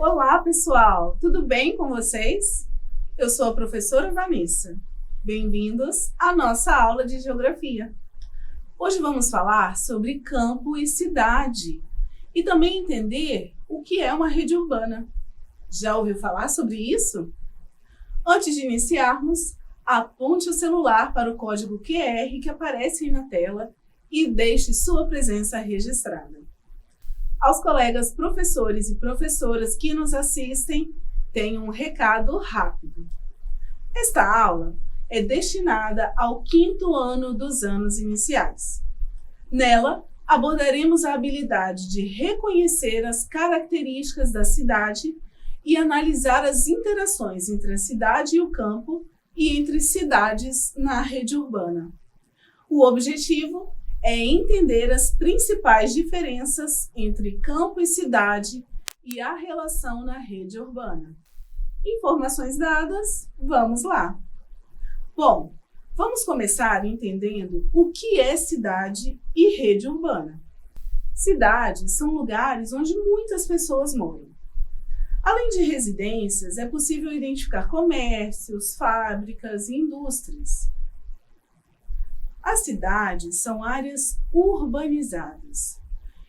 Olá, pessoal! Tudo bem com vocês? Eu sou a professora Vanessa. Bem-vindos à nossa aula de Geografia. Hoje vamos falar sobre campo e cidade e também entender o que é uma rede urbana. Já ouviu falar sobre isso? Antes de iniciarmos, aponte o celular para o código QR que aparece aí na tela e deixe sua presença registrada. Aos colegas professores e professoras que nos assistem, tenho um recado rápido. Esta aula é destinada ao 5º ano dos anos iniciais. Nela, abordaremos a habilidade de reconhecer as características da cidade e analisar as interações entre a cidade e o campo e entre cidades na rede urbana. O objetivo é entender as principais diferenças entre campo e cidade e a relação na rede urbana. Informações dadas, vamos lá! Bom, vamos começar entendendo o que é cidade e rede urbana. Cidades são lugares onde muitas pessoas moram. Além de residências, é possível identificar comércios, fábricas e indústrias. As cidades são áreas urbanizadas.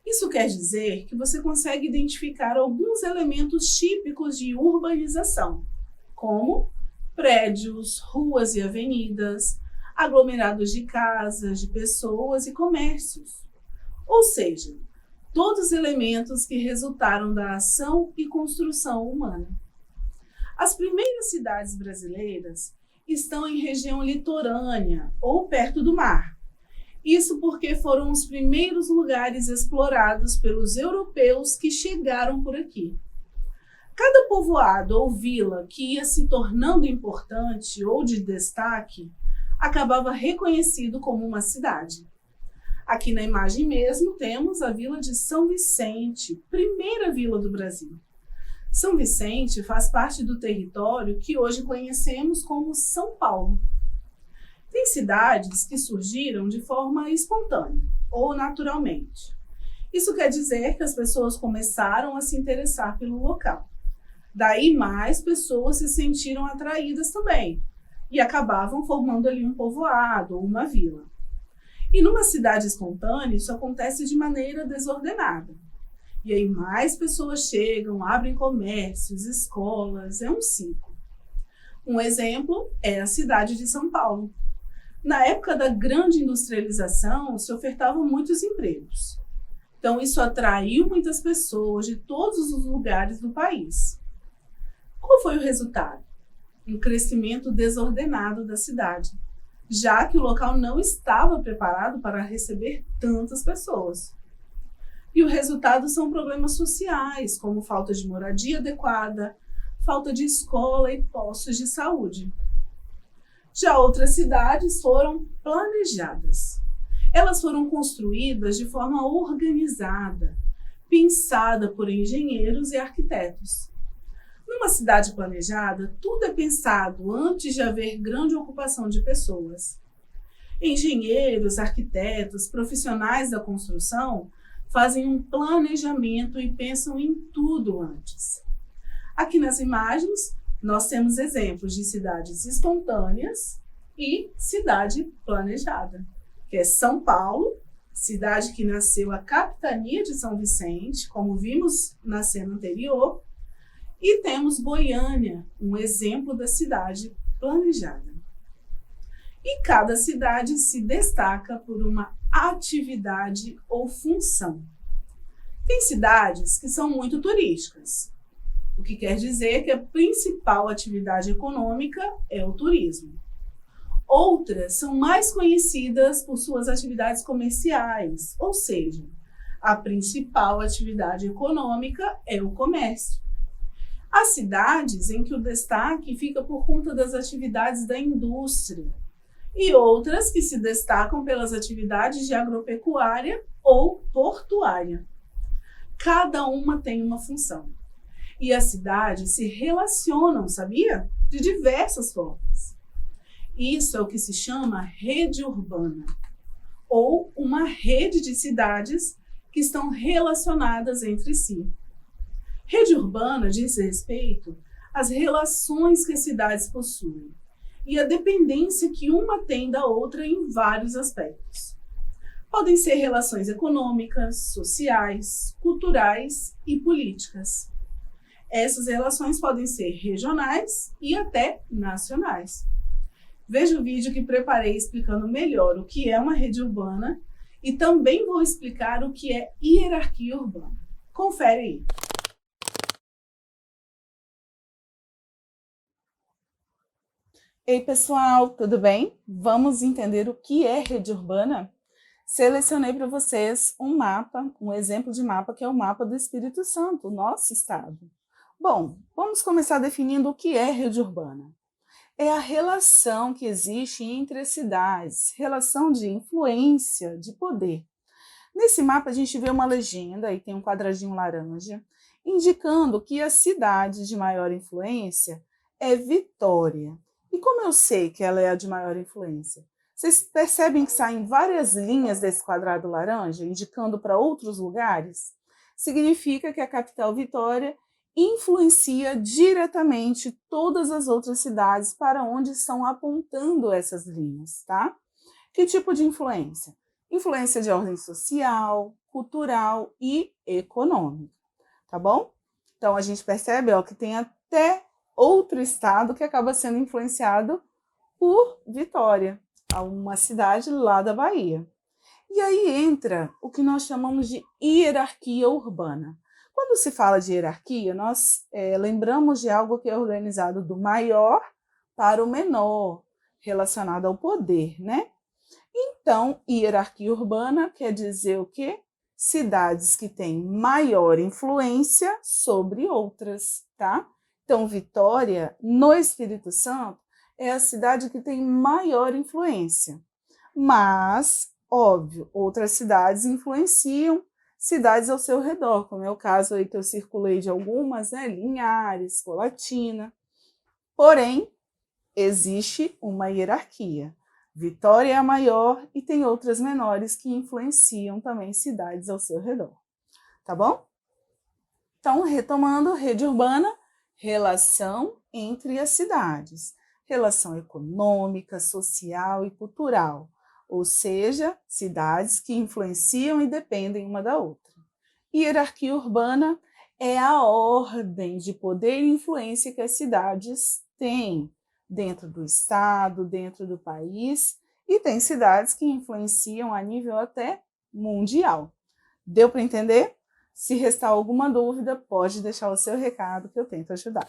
Isso quer dizer que você consegue identificar alguns elementos típicos de urbanização, como prédios, ruas e avenidas, aglomerados de casas, de pessoas e comércios. Ou seja, todos os elementos que resultaram da ação e construção humana. As primeiras cidades brasileiras estão em região litorânea ou perto do mar. Isso porque foram os primeiros lugares explorados pelos europeus que chegaram por aqui. Cada povoado ou vila que ia se tornando importante ou de destaque acabava reconhecido como uma cidade. Aqui na imagem mesmo temos a vila de São Vicente, primeira vila do Brasil. São Vicente faz parte do território que hoje conhecemos como São Paulo. Tem cidades que surgiram de forma espontânea ou naturalmente. Isso quer dizer que as pessoas começaram a se interessar pelo local. Daí mais pessoas se sentiram atraídas também e acabavam formando ali um povoado ou uma vila. E numa cidade espontânea isso acontece de maneira desordenada. E aí mais pessoas chegam, abrem comércios, escolas, é um ciclo. Um exemplo é a cidade de São Paulo. Na época da grande industrialização, se ofertavam muitos empregos. Então isso atraiu muitas pessoas de todos os lugares do país. Qual foi o resultado? Um crescimento desordenado da cidade, já que o local não estava preparado para receber tantas pessoas. E o resultado são problemas sociais, como falta de moradia adequada, falta de escola e postos de saúde. Já outras cidades foram planejadas. Elas foram construídas de forma organizada, pensada por engenheiros e arquitetos. Numa cidade planejada, tudo é pensado antes de haver grande ocupação de pessoas. Engenheiros, arquitetos, profissionais da construção fazem um planejamento e pensam em tudo antes. Aqui nas imagens, nós temos exemplos de cidades espontâneas e cidade planejada, que é São Paulo, cidade que nasceu a capitania de São Vicente, como vimos na cena anterior, e temos Goiânia, um exemplo da cidade planejada. E cada cidade se destaca por uma atividade ou função. Tem cidades que são muito turísticas, o que quer dizer que a principal atividade econômica é o turismo. Outras são mais conhecidas por suas atividades comerciais, ou seja, a principal atividade econômica é o comércio. Há cidades em que o destaque fica por conta das atividades da indústria, e outras que se destacam pelas atividades de agropecuária ou portuária. Cada uma tem uma função. E as cidades se relacionam, sabia? De diversas formas. Isso é o que se chama rede urbana, ou uma rede de cidades que estão relacionadas entre si. Rede urbana diz respeito às relações que as cidades possuem e a dependência que uma tem da outra em vários aspectos. Podem ser relações econômicas, sociais, culturais e políticas. Essas relações podem ser regionais e até nacionais. Veja o vídeo que preparei explicando melhor o que é uma rede urbana e também vou explicar o que é hierarquia urbana. Confere aí. Ei pessoal, tudo bem? Vamos entender o que é rede urbana? Selecionei para vocês um mapa, um exemplo de mapa que é o mapa do Espírito Santo, nosso estado. Bom, vamos começar definindo o que é rede urbana. É a relação que existe entre as cidades, relação de influência, de poder. Nesse mapa a gente vê uma legenda, aí tem um quadradinho laranja, indicando que a cidade de maior influência é Vitória. E como eu sei que ela é a de maior influência? Vocês percebem que saem várias linhas desse quadrado laranja, indicando para outros lugares? Significa que a capital Vitória influencia diretamente todas as outras cidades para onde estão apontando essas linhas, tá? Que tipo de influência? Influência de ordem social, cultural e econômica, tá bom? Então a gente percebe que tem até outro estado que acaba sendo influenciado por Vitória, uma cidade lá da Bahia. E aí entra o que nós chamamos de hierarquia urbana. Quando se fala de hierarquia, nós lembramos de algo que é organizado do maior para o menor, relacionado ao poder, né? Então, hierarquia urbana quer dizer o quê? Cidades que têm maior influência sobre outras, tá? Então, Vitória, no Espírito Santo, é a cidade que tem maior influência. Mas, óbvio, outras cidades influenciam cidades ao seu redor, como é o caso aí que eu circulei de algumas, né? Linhares, Colatina. Porém, existe uma hierarquia. Vitória é a maior e tem outras menores que influenciam também cidades ao seu redor. Tá bom? Então, retomando, rede urbana, relação entre as cidades. Relação econômica, social e cultural. Ou seja, cidades que influenciam e dependem uma da outra. Hierarquia urbana é a ordem de poder e influência que as cidades têm dentro do estado, dentro do país, e tem cidades que influenciam a nível até mundial. Deu para entender? Se restar alguma dúvida, pode deixar o seu recado que eu tento ajudar.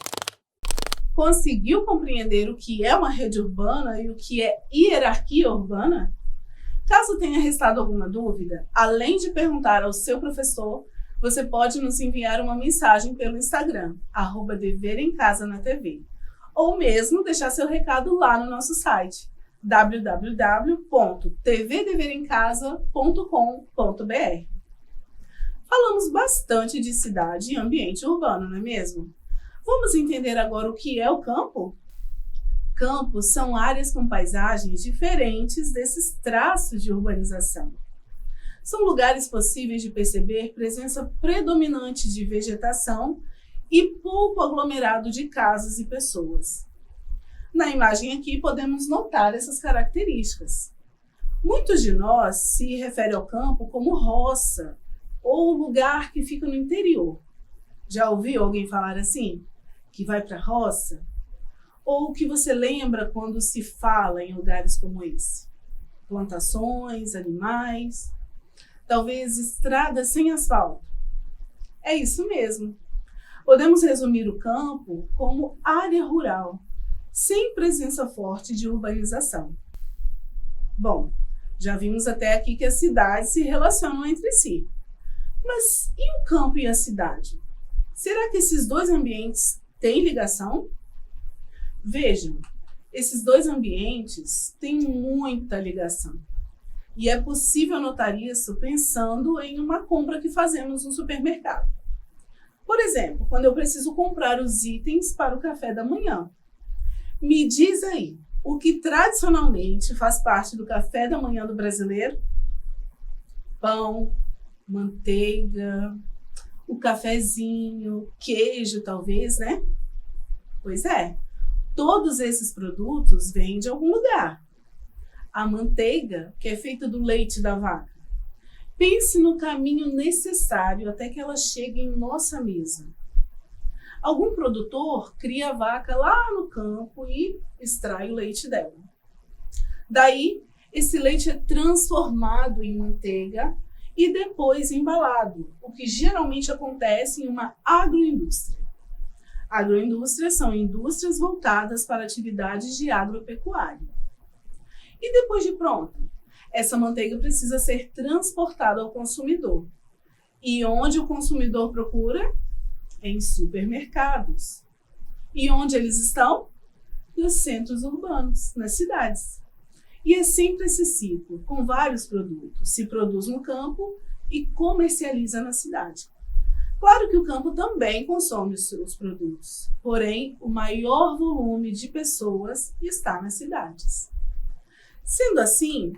Conseguiu compreender o que é uma rede urbana e o que é hierarquia urbana? Caso tenha restado alguma dúvida, além de perguntar ao seu professor, você pode nos enviar uma mensagem pelo Instagram, @deverencasa-na-tv, ou mesmo deixar seu recado lá no nosso site, www.tvdeverencasa.com.br. Falamos bastante de cidade e ambiente urbano, não é mesmo? Vamos entender agora o que é o campo? Campos são áreas com paisagens diferentes desses traços de urbanização. São lugares possíveis de perceber presença predominante de vegetação e pouco aglomerado de casas e pessoas. Na imagem aqui podemos notar essas características. Muitos de nós se referem ao campo como roça ou lugar que fica no interior. Já ouviu alguém falar assim? Que vai para a roça? Ou o que você lembra quando se fala em lugares como esse? Plantações, animais, talvez estradas sem asfalto. É isso mesmo. Podemos resumir o campo como área rural, sem presença forte de urbanização. Bom, já vimos até aqui que as cidades se relacionam entre si. Mas e o campo e a cidade? Será que esses dois ambientes têm ligação? Vejam, esses dois ambientes têm muita ligação. E é possível notar isso pensando em uma compra que fazemos no supermercado. Por exemplo, quando eu preciso comprar os itens para o café da manhã. Me diz aí, o que tradicionalmente faz parte do café da manhã do brasileiro? Pão, manteiga, o cafezinho, queijo talvez, né? Pois é, todos esses produtos vêm de algum lugar. A manteiga, que é feita do leite da vaca. Pense no caminho necessário até que ela chegue em nossa mesa. Algum produtor cria a vaca lá no campo e extrai o leite dela. Daí, esse leite é transformado em manteiga e depois embalado, o que geralmente acontece em uma agroindústria. Agroindústrias são indústrias voltadas para atividades de agropecuária. E depois de pronta, essa manteiga precisa ser transportada ao consumidor. E onde o consumidor procura? Em supermercados. E onde eles estão? Nos centros urbanos, nas cidades. E é sempre esse ciclo, com vários produtos. Se produz no campo e comercializa na cidade. Claro que o campo também consome os seus produtos, porém, o maior volume de pessoas está nas cidades. Sendo assim,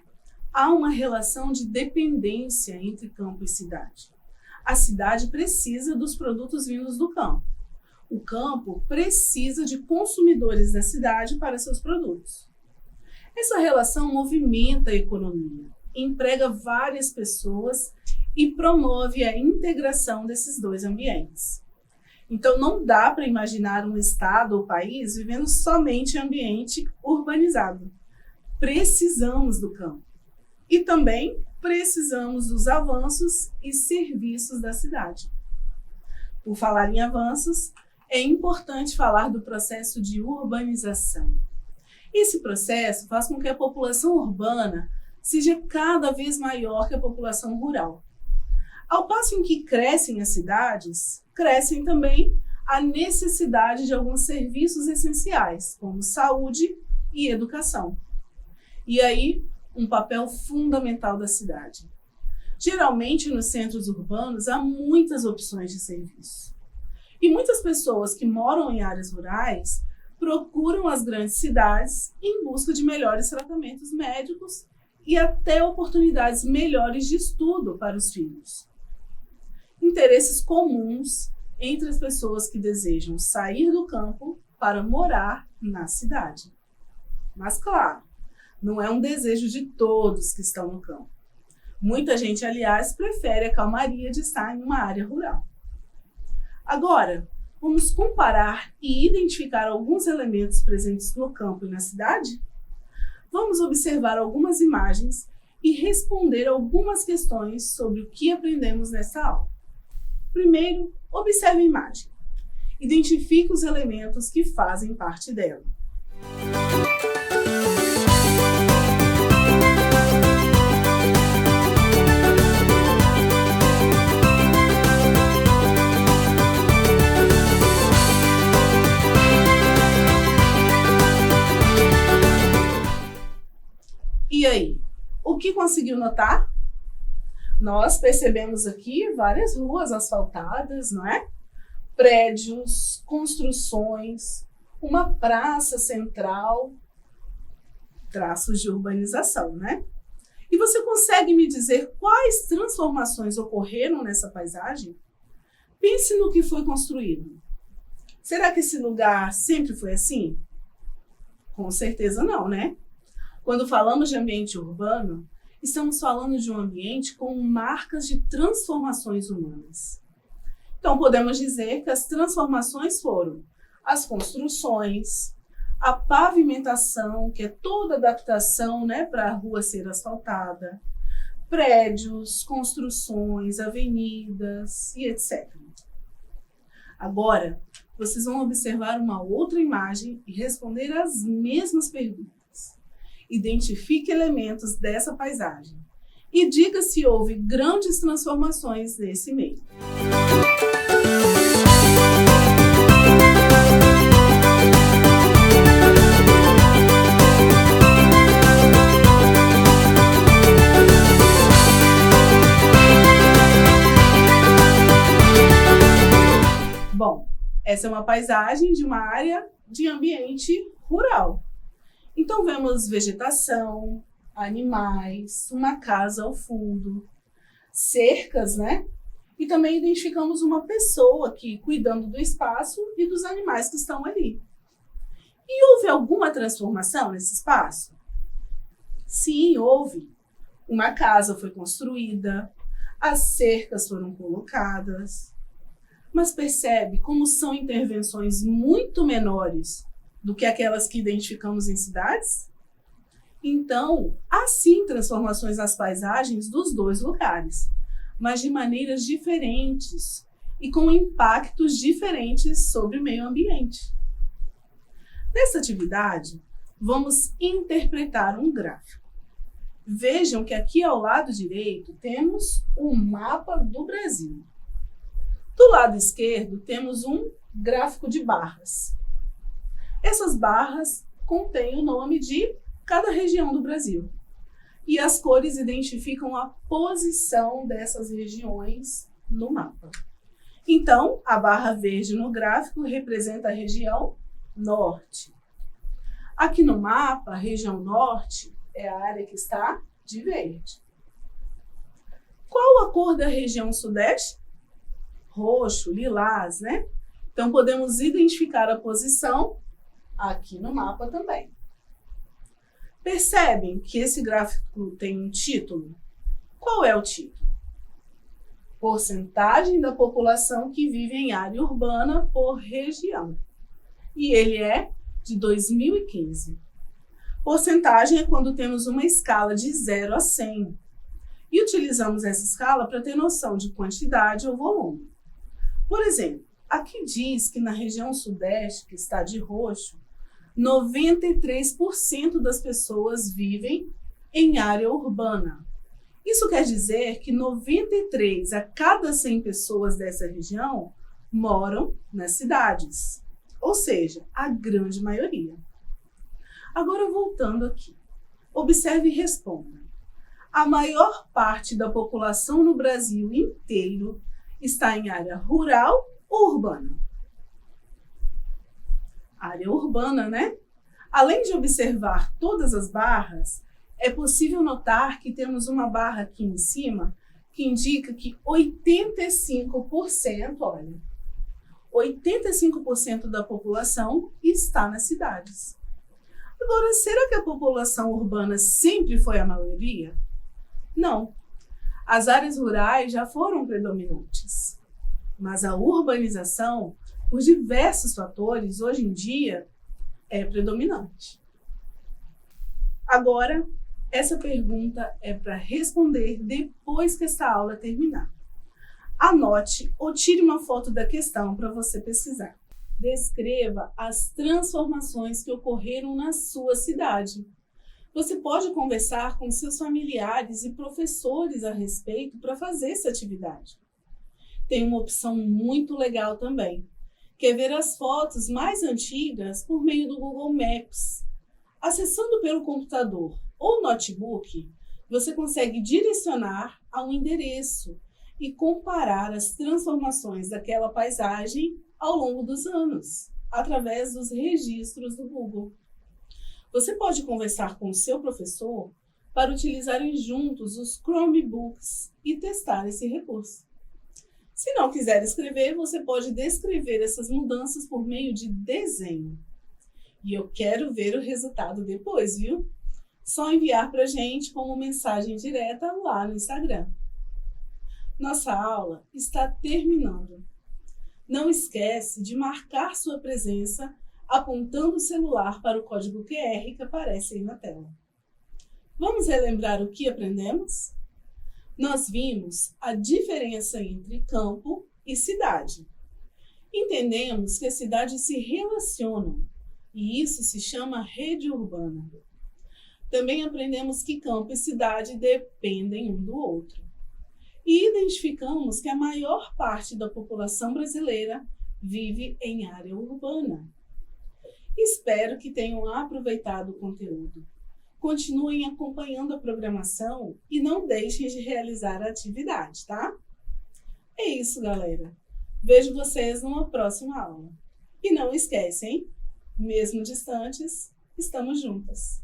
há uma relação de dependência entre campo e cidade. A cidade precisa dos produtos vindos do campo. O campo precisa de consumidores da cidade para seus produtos. Essa relação movimenta a economia, emprega várias pessoas e promove a integração desses dois ambientes. Então, não dá para imaginar um estado ou país vivendo somente em ambiente urbanizado. Precisamos do campo. E também precisamos dos avanços e serviços da cidade. Por falar em avanços, é importante falar do processo de urbanização. Esse processo faz com que a população urbana seja cada vez maior que a população rural. Ao passo em que crescem as cidades, crescem também a necessidade de alguns serviços essenciais, como saúde e educação. E aí, um papel fundamental da cidade. Geralmente, nos centros urbanos, há muitas opções de serviço. E muitas pessoas que moram em áreas rurais procuram as grandes cidades em busca de melhores tratamentos médicos e até oportunidades melhores de estudo para os filhos. Interesses comuns entre as pessoas que desejam sair do campo para morar na cidade. Mas, claro, não é um desejo de todos que estão no campo. Muita gente, aliás, prefere a calmaria de estar em uma área rural. Agora, vamos comparar e identificar alguns elementos presentes no campo e na cidade? Vamos observar algumas imagens e responder algumas questões sobre o que aprendemos nessa aula. Primeiro, observe a imagem. Identifique os elementos que fazem parte dela. E aí, o que conseguiu notar? Nós percebemos aqui várias ruas asfaltadas, não é? Prédios, construções, uma praça central, traços de urbanização, né? E você consegue me dizer quais transformações ocorreram nessa paisagem? Pense no que foi construído. Será que esse lugar sempre foi assim? Com certeza não, né? Quando falamos de ambiente urbano, estamos falando de um ambiente com marcas de transformações humanas. Então, podemos dizer que as transformações foram as construções, a pavimentação, que é toda adaptação, né, para a rua ser asfaltada, prédios, construções, avenidas e etc. Agora, vocês vão observar uma outra imagem e responder as mesmas perguntas. Identifique elementos dessa paisagem e diga se houve grandes transformações nesse meio. Bom, essa é uma paisagem de uma área de ambiente rural. Então, vemos vegetação, animais, uma casa ao fundo, cercas, né? E também identificamos uma pessoa aqui cuidando do espaço e dos animais que estão ali. E houve alguma transformação nesse espaço? Sim, houve. Uma casa foi construída, as cercas foram colocadas. Mas percebe como são intervenções muito menores do que aquelas que identificamos em cidades? Então, há sim transformações nas paisagens dos dois lugares, mas de maneiras diferentes e com impactos diferentes sobre o meio ambiente. Nessa atividade, vamos interpretar um gráfico. Vejam que aqui ao lado direito temos um mapa do Brasil. Do lado esquerdo temos um gráfico de barras. Essas barras contêm o nome de cada região do Brasil. E as cores identificam a posição dessas regiões no mapa. Então, a barra verde no gráfico representa a região norte. Aqui no mapa, a região norte é a área que está de verde. Qual a cor da região sudeste? Roxo, lilás, né? Então, podemos identificar a posição aqui no mapa também. Percebem que esse gráfico tem um título? Qual é o título? Porcentagem da população que vive em área urbana por região. E ele é de 2015. Porcentagem é quando temos uma escala de 0 a 100. E utilizamos essa escala para ter noção de quantidade ou volume. Por exemplo, aqui diz que na região sudeste, que está de roxo, 93% das pessoas vivem em área urbana. Isso quer dizer que 93 a cada 100 pessoas dessa região moram nas cidades, ou seja, a grande maioria. Agora, voltando aqui, observe e responda. A maior parte da população no Brasil inteiro está em área rural ou urbana? Área urbana, né? Além de observar todas as barras, é possível notar que temos uma barra aqui em cima que indica que 85%, olha, 85% da população está nas cidades. Agora, será que a população urbana sempre foi a maioria? Não. As áreas rurais já foram predominantes, mas a urbanização, por diversos fatores, hoje em dia, é predominante. Agora, essa pergunta é para responder depois que esta aula terminar. Anote ou tire uma foto da questão para você pesquisar. Descreva as transformações que ocorreram na sua cidade. Você pode conversar com seus familiares e professores a respeito para fazer essa atividade. Tem uma opção muito legal também, que é ver as fotos mais antigas por meio do Google Maps. Acessando pelo computador ou notebook, você consegue direcionar a um endereço e comparar as transformações daquela paisagem ao longo dos anos, através dos registros do Google. Você pode conversar com o seu professor para utilizarem juntos os Chromebooks e testar esse recurso. Se não quiser escrever, você pode descrever essas mudanças por meio de desenho. E eu quero ver o resultado depois, viu? Só enviar para a gente como mensagem direta lá no Instagram. Nossa aula está terminando. Não esquece de marcar sua presença apontando o celular para o código QR que aparece aí na tela. Vamos relembrar o que aprendemos? Nós vimos a diferença entre campo e cidade. Entendemos que as cidades se relacionam e isso se chama rede urbana. Também aprendemos que campo e cidade dependem um do outro. E identificamos que a maior parte da população brasileira vive em área urbana. Espero que tenham aproveitado o conteúdo. Continuem acompanhando a programação e não deixem de realizar a atividade, tá? É isso, galera. Vejo vocês numa próxima aula. E não esquecem, mesmo distantes, estamos juntas.